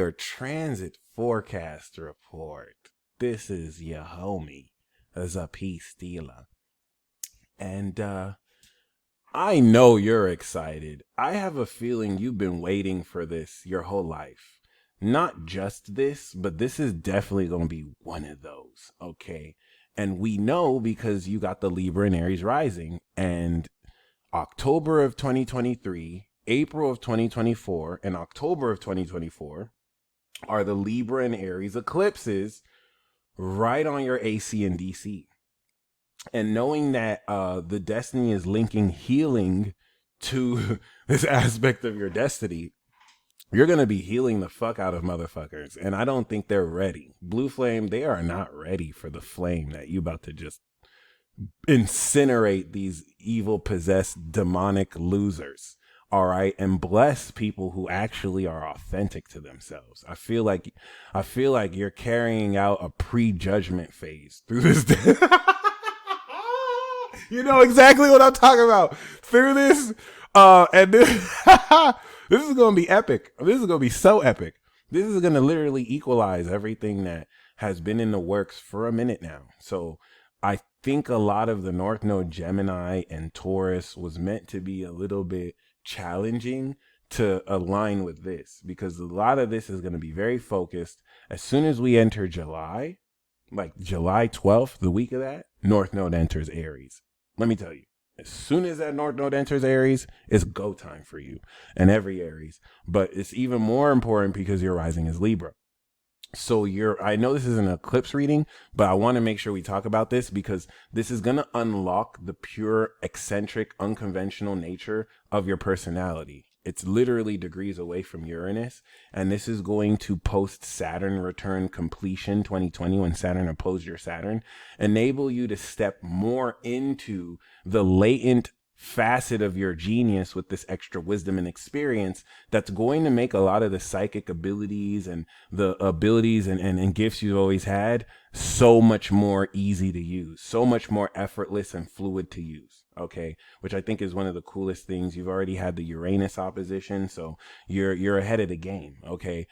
your transit forecast report. This is your homie, Zapi Steela. And I know you're excited. I have a feeling you've been waiting for this your whole life. Not just this, but this is definitely going to be one of those, okay? And we know because you got the Libra and Aries rising, and October of 2023, April of 2024, and October of 2024 are the Libra and Aries eclipses right on your AC and DC. And knowing that the destiny is linking healing to this aspect of your destiny, you're going to be healing the fuck out of motherfuckers. And I don't think they're ready. Blue Flame, they are not ready for the flame that you about to just incinerate these evil, possessed, demonic losers. All right. And bless people who actually are authentic to themselves. I feel like you're carrying out a prejudgment phase through this day. You know exactly what I'm talking about. Through this, and this, this is going to be epic. This is going to be so epic. This is going to literally equalize everything that has been in the works for a minute now. So I think a lot of the North Node Gemini and Taurus was meant to be a little bit challenging to align with this, because a lot of this is going to be very focused. As soon as we enter July, like July 12th, the week of that, North Node enters Aries. Let me tell you, as soon as that North Node enters Aries, it's go time for you and every Aries. But it's even more important because your rising is Libra. So I know this is an eclipse reading, but I want to make sure we talk about this because this is going to unlock the pure, eccentric, unconventional nature of your personality. It's literally degrees away from Uranus, and this is going to post Saturn return completion 2020 when Saturn opposed your Saturn, enable you to step more into the latent facet of your genius with this extra wisdom and experience that's going to make a lot of the psychic abilities and the abilities and gifts you've always had so much more easy to use, so much more effortless and fluid to use. Okay, which I think is one of the coolest things. You've already had the Uranus opposition, so you're ahead of the game. Okay,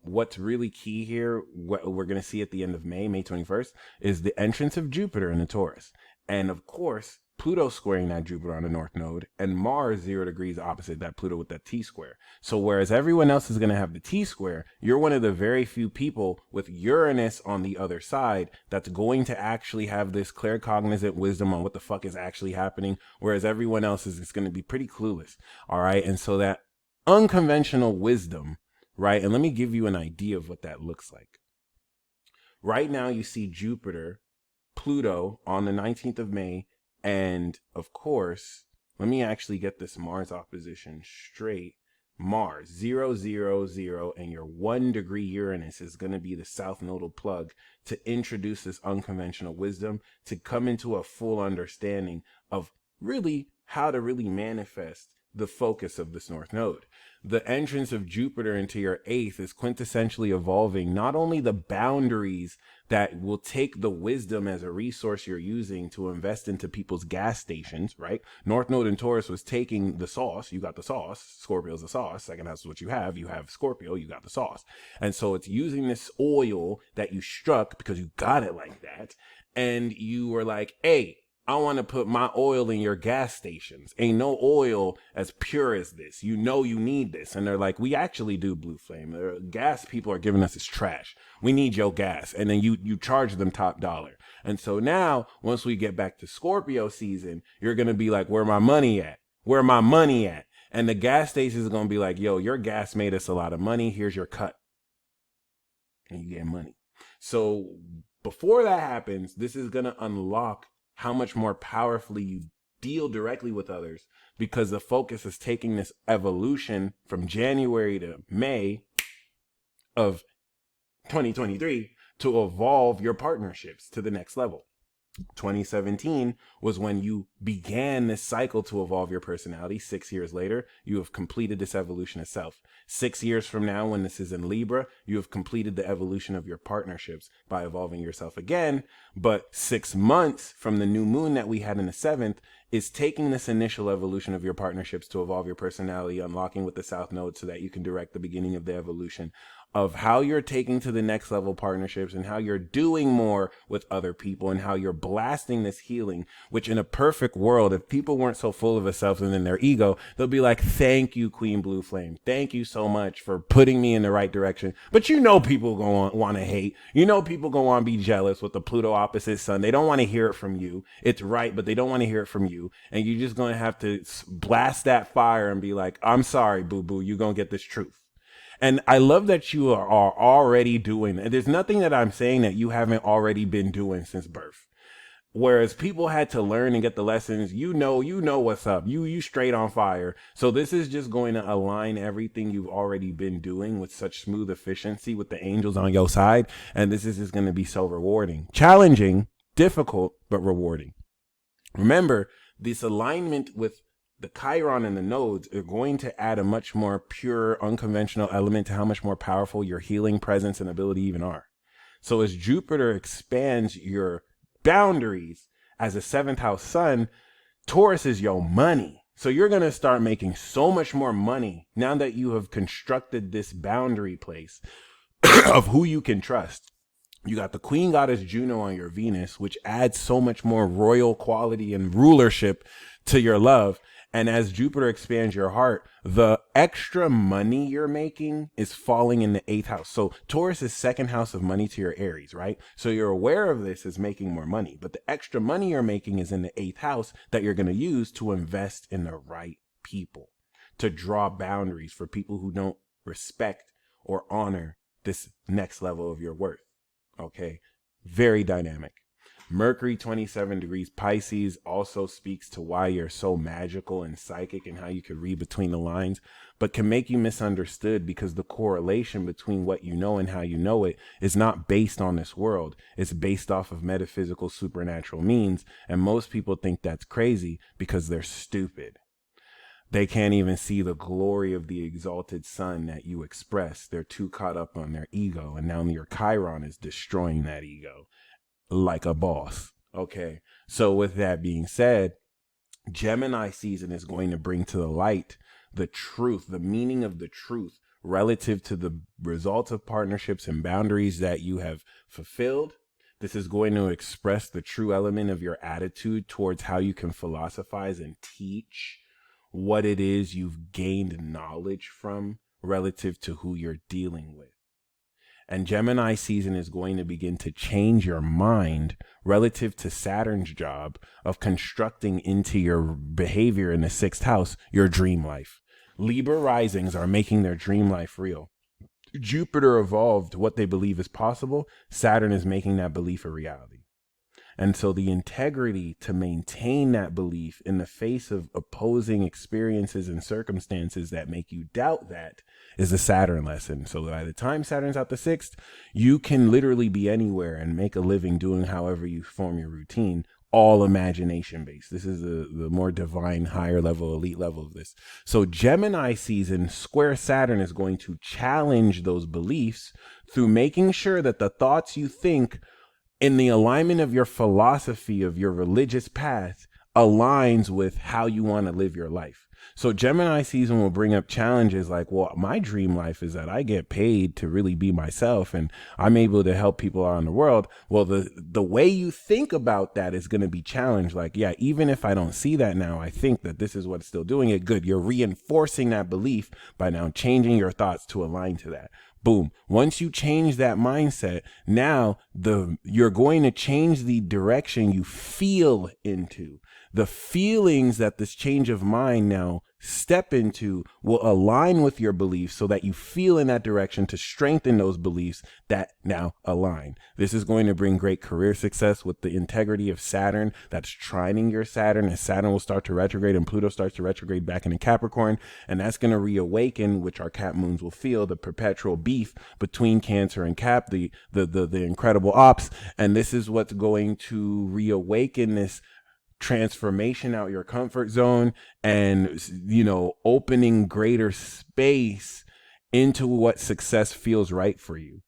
what's really key here, what we're going to see at the end of May 21st, is the entrance of Jupiter in the Taurus, and of course Pluto squaring that Jupiter on the North Node, and Mars 0 degrees opposite that Pluto with that T-square. So whereas everyone else is going to have the T-square, you're one of the very few people with Uranus on the other side that's going to actually have this claircognizant wisdom on what the fuck is actually happening, whereas everyone else is just going to be pretty clueless. All right, and so that unconventional wisdom, right? And let me give you an idea of what that looks like. Right now you see Jupiter, Pluto on the 19th of May, and of course, let me actually get this Mars opposition straight. Mars 0, 0, 0, and your 1 degree Uranus is going to be the south nodal plug to introduce this unconventional wisdom, to come into a full understanding of really how to really manifest the focus of this North Node. The entrance of Jupiter into your 8th is quintessentially evolving not only the boundaries that will take the wisdom as a resource you're using to invest into people's gas stations, right? North Node and Taurus was taking the sauce. You got the sauce. Scorpio's the sauce. Second house is what you have. You have Scorpio. You got the sauce. And so it's using this oil that you struck because you got it like that. And you were like, hey, I want to put my oil in your gas stations. Ain't no oil as pure as this. You know you need this. And they're like, we actually do, Blue Flame. The gas people are giving us is trash. We need your gas. And then you charge them top dollar. And so now, once we get back to Scorpio season, you're going to be like, where my money at? Where my money at? And the gas station is going to be like, yo, your gas made us a lot of money. Here's your cut. And you get money. So before that happens, this is going to unlock how much more powerfully you deal directly with others, because the focus is taking this evolution from January to May of 2023 to evolve your partnerships to the next level. 2017 was when you began this cycle to evolve your personality. 6 years later, you have completed this evolution of self. 6 years from now, when this is in Libra, you have completed the evolution of your partnerships by evolving yourself again. But 6 months from the new moon that we had in the 7th is taking this initial evolution of your partnerships to evolve your personality, unlocking with the South Node so that you can direct the beginning of the evolution of how you're taking to the next level partnerships and how you're doing more with other people and how you're blasting this healing, which in a perfect world, if people weren't so full of themselves and in their ego, they'll be like, thank you, Queen Blue Flame. Thank you so much for putting me in the right direction. But you know, people going to want to hate. You know, people going to want to be jealous with the Pluto opposite sun. They don't want to hear it from you. It's right, but they don't want to hear it from you. And you're just going to have to blast that fire and be like, I'm sorry, boo boo. You're going to get this truth. And I love that you are already doing it. There's nothing that I'm saying that you haven't already been doing since birth. Whereas people had to learn and get the lessons, you know what's up. You straight on fire. So this is just going to align everything you've already been doing with such smooth efficiency with the angels on your side. And this is just going to be so rewarding, challenging, difficult, but rewarding. Remember, this alignment with the Chiron and the nodes are going to add a much more pure, unconventional element to how much more powerful your healing presence and ability even are. So as Jupiter expands your boundaries as a 7th house sun, Taurus is your money. So you're going to start making so much more money now that you have constructed this boundary place of who you can trust. You got the Queen Goddess Juno on your Venus, which adds so much more royal quality and rulership to your love. And as Jupiter expands your heart, the extra money you're making is falling in the 8th house. So Taurus is 2nd house of money to your Aries, right? So you're aware of this as making more money, but the extra money you're making is in the 8th house that you're going to use to invest in the right people, to draw boundaries for people who don't respect or honor this next level of your worth. Okay. Very dynamic. Mercury 27 degrees Pisces also speaks to why you're so magical and psychic and how you can read between the lines, but can make you misunderstood because the correlation between what you know and how you know it is not based on this world. It's based off of metaphysical supernatural means. And most people think that's crazy because they're stupid. They can't even see the glory of the exalted sun that you express. They're too caught up on their ego. And now your Chiron is destroying that ego like a boss. Okay. So with that being said, Gemini season is going to bring to the light the truth, the meaning of the truth relative to the results of partnerships and boundaries that you have fulfilled. This is going to express the true element of your attitude towards how you can philosophize and teach what it is you've gained knowledge from relative to who you're dealing with. And Gemini season is going to begin to change your mind relative to Saturn's job of constructing into your behavior in the 6th house, your dream life. Libra risings are making their dream life real. Jupiter evolved what they believe is possible. Saturn is making that belief a reality. And so the integrity to maintain that belief in the face of opposing experiences and circumstances that make you doubt that is the Saturn lesson. So by the time Saturn's out the 6th, you can literally be anywhere and make a living doing however you form your routine, all imagination based. This is the more divine, higher level, elite level of this. So Gemini season square Saturn is going to challenge those beliefs through making sure that the thoughts you think in the alignment of your philosophy of your religious path aligns with how you want to live your life. So Gemini season will bring up challenges like, well, my dream life is that I get paid to really be myself and I'm able to help people around the world. Well, the way you think about that is going to be challenged. Like, yeah, even if I don't see that now, I think that this is what's still doing it good. You're reinforcing that belief by now changing your thoughts to align to that. Boom. Once you change that mindset, now you're going to change the direction you feel into. The feelings that this change of mind now step into will align with your beliefs so that you feel in that direction to strengthen those beliefs that now align. This is going to bring great career success with the integrity of Saturn that's trining your Saturn, as Saturn will start to retrograde and Pluto starts to retrograde back into Capricorn. And that's going to reawaken, which our Cap moons will feel, the perpetual beef between Cancer and Cap, the incredible ops. And this is what's going to reawaken this transformation out your comfort zone and, opening greater space into what success feels right for you.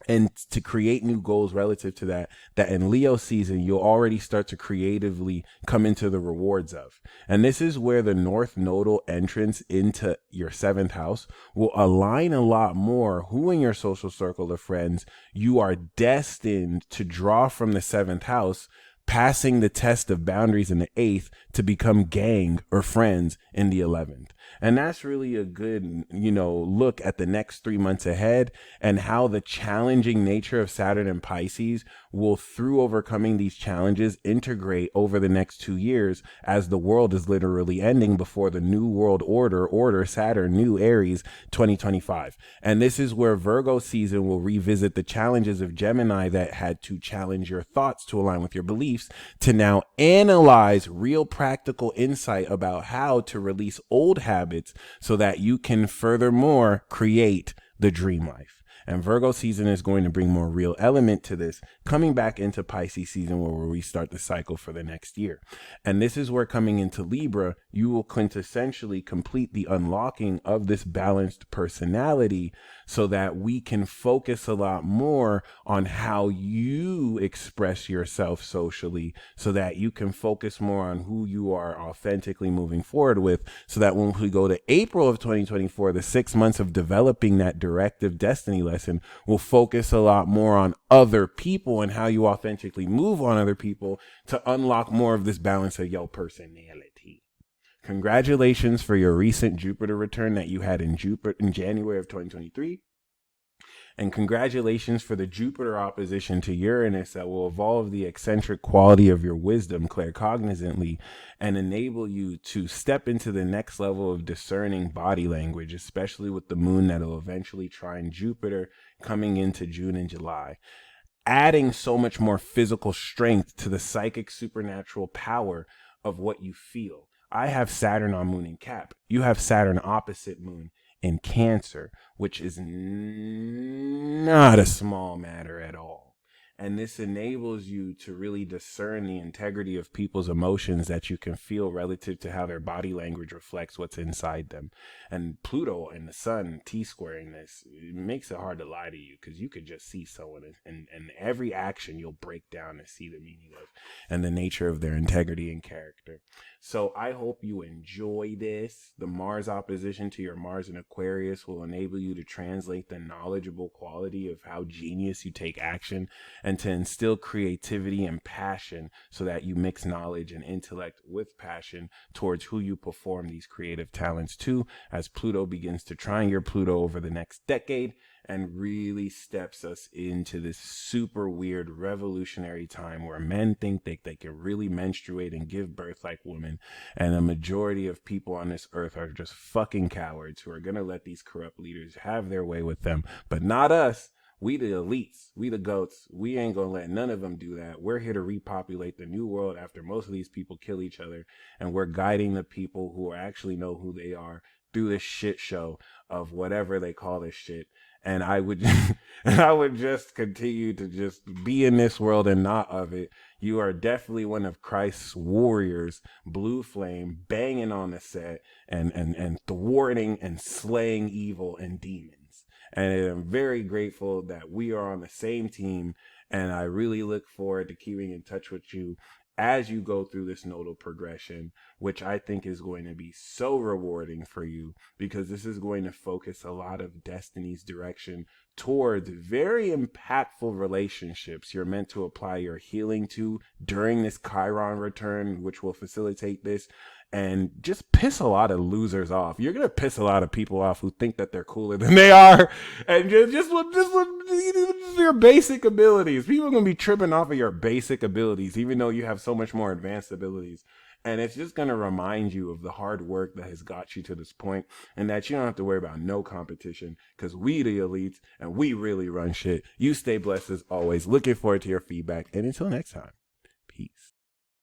and to create new goals relative to that in Leo season, you'll already start to creatively come into the rewards of. And this is where the North Nodal entrance into your seventh house will align a lot more who in your social circle of friends you are destined to draw from the seventh house, passing the test of boundaries in the eighth to become gang or friends in the 11th. And that's really a good, look at the next 3 months ahead and how the challenging nature of Saturn and Pisces will, through overcoming these challenges, integrate over the next 2 years as the world is literally ending before the new world order Saturn, new Aries 2025. And this is where Virgo season will revisit the challenges of Gemini that had to challenge your thoughts to align with your beliefs, to now analyze real practical insight about how to release old habits so that you can furthermore create the dream life. And Virgo season is going to bring more real element to this, coming back into Pisces season where we start the cycle for the next year. And this is where, coming into Libra, you will quintessentially complete the unlocking of this balanced personality so that we can focus a lot more on how you express yourself socially, so that you can focus more on who you are authentically moving forward with, so that when we go to April of 2024, the 6 months of developing that directive destiny lesson will focus a lot more on other people and how you authentically move on other people to unlock more of this balance of your personality. Congratulations for your recent Jupiter return that you had in January of 2023. And congratulations for the Jupiter opposition to Uranus that will evolve the eccentric quality of your wisdom claircognizantly and enable you to step into the next level of discerning body language, especially with the moon that will eventually trine Jupiter coming into June and July, adding so much more physical strength to the psychic supernatural power of what you feel. I have Saturn on Moon in Cap. You have Saturn opposite Moon in Cancer, which is not a small matter at all. And this enables you to really discern the integrity of people's emotions that you can feel relative to how their body language reflects what's inside them. And Pluto and the Sun T-squaring this, it makes it hard to lie to you, because you could just see someone and every action you'll break down to see the meaning of and the nature of their integrity and character. So I hope you enjoy this. The Mars opposition to your Mars in Aquarius will enable you to translate the knowledgeable quality of how genius you take action and to instill creativity and passion so that you mix knowledge and intellect with passion towards who you perform these creative talents to, as Pluto begins to trine your Pluto over the next decade and really steps us into this super weird revolutionary time where men think they can really menstruate and give birth like women, and a majority of people on this earth are just fucking cowards who are going to let these corrupt leaders have their way with them, but not us. We the elites, we the goats, we ain't gonna let none of them do that. We're here to repopulate the new world after most of these people kill each other, and we're guiding the people who actually know who they are through this shit show of whatever they call this shit. And I would just continue to just be in this world and not of it. You are definitely one of Christ's warriors, blue flame, banging on the set and thwarting and slaying evil and demons. And I'm very grateful that we are on the same team. And I really look forward to keeping in touch with you as you go through this nodal progression, which I think is going to be so rewarding for you, because this is going to focus a lot of destiny's direction towards very impactful relationships you're meant to apply your healing to during this Chiron return, which will facilitate this, and just piss a lot of losers off. You're going to piss a lot of people off who think that they're cooler than they are, and just your basic abilities. People are going to be tripping off of your basic abilities, even though you have so much more advanced abilities. And it's just going to remind you of the hard work that has got you to this point, and that you don't have to worry about no competition, because we the elites and we really run shit. You stay blessed as always. Looking forward to your feedback. And until next time, peace.